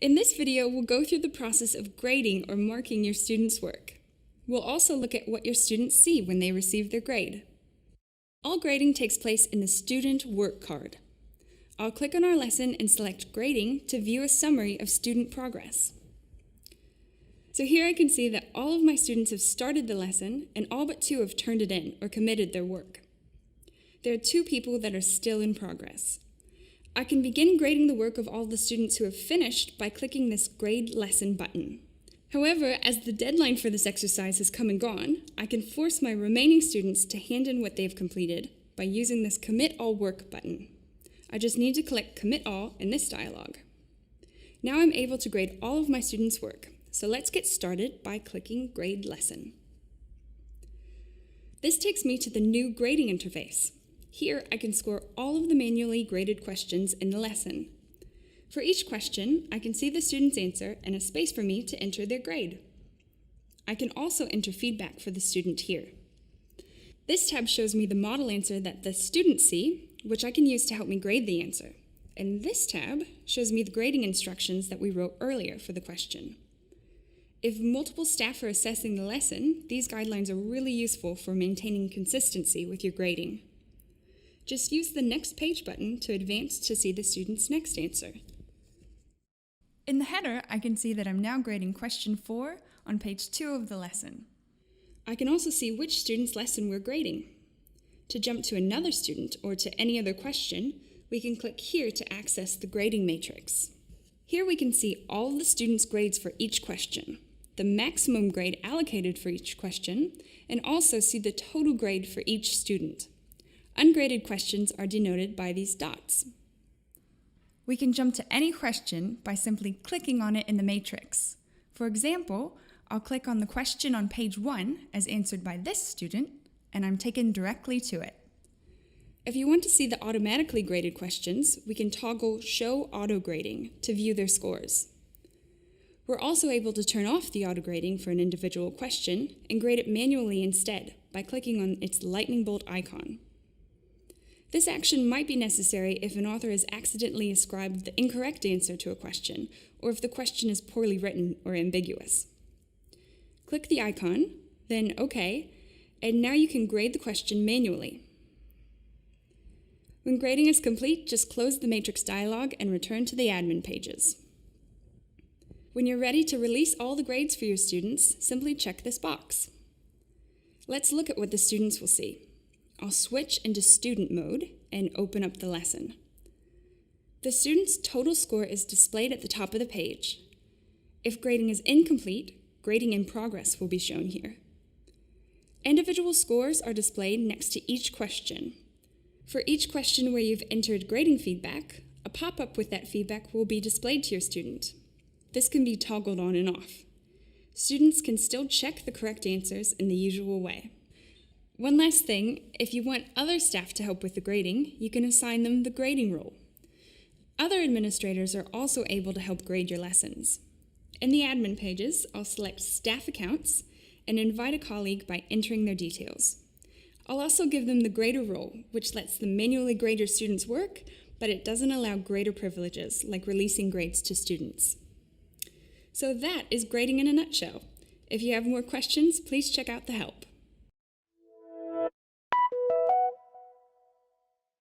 In this video, we'll go through the process of grading or marking your students' work. We'll also look at what your students see when they receive their grade. All grading takes place in the Student Work Card. I'll click on our lesson and select Grading to view a summary of student progress. So here I can see that all of my students have started the lesson and all but 2 have turned it in or committed their work. There are 2 people that are still in progress. I can begin grading the work of all the students who have finished by clicking this Grade Lesson button. However, as the deadline for this exercise has come and gone, I can force my remaining students to hand in what they've completed by using this Commit All Work button. I just need to click Commit All in this dialog. Now I'm able to grade all of my students' work, so let's get started by clicking Grade Lesson. This takes me to the new grading interface. Here, I can score all of the manually graded questions in the lesson. For each question, I can see the student's answer and a space for me to enter their grade. I can also enter feedback for the student here. This tab shows me the model answer that the students see, which I can use to help me grade the answer. And this tab shows me the grading instructions that we wrote earlier for the question. If multiple staff are assessing the lesson, these guidelines are really useful for maintaining consistency with your grading. Just use the Next Page button to advance to see the student's next answer. In the header, I can see that I'm now grading question 4 on page 2 of the lesson. I can also see which student's lesson we're grading. To jump to another student or to any other question, we can click here to access the grading matrix. Here we can see all of the students' grades for each question, the maximum grade allocated for each question, and also see the total grade for each student. Ungraded questions are denoted by these dots. We can jump to any question by simply clicking on it in the matrix. For example, I'll click on the question on page 1 as answered by this student, and I'm taken directly to it. If you want to see the automatically graded questions, we can toggle Show Auto Grading to view their scores. We're also able to turn off the auto grading for an individual question and grade it manually instead by clicking on its lightning bolt icon. This action might be necessary if an author has accidentally ascribed the incorrect answer to a question, or if the question is poorly written or ambiguous. Click the icon, then OK, and now you can grade the question manually. When grading is complete, just close the matrix dialog and return to the admin pages. When you're ready to release all the grades for your students, simply check this box. Let's look at what the students will see. I'll switch into student mode and open up the lesson. The student's total score is displayed at the top of the page. If grading is incomplete, grading in progress will be shown here. Individual scores are displayed next to each question. For each question where you've entered grading feedback, a pop-up with that feedback will be displayed to your student. This can be toggled on and off. Students can still check the correct answers in the usual way. One last thing, if you want other staff to help with the grading, you can assign them the grading role. Other administrators are also able to help grade your lessons. In the admin pages, I'll select Staff Accounts and invite a colleague by entering their details. I'll also give them the grader role, which lets them manually grade your students' work, but it doesn't allow grader privileges like releasing grades to students. So that is grading in a nutshell. If you have more questions, please check out the help.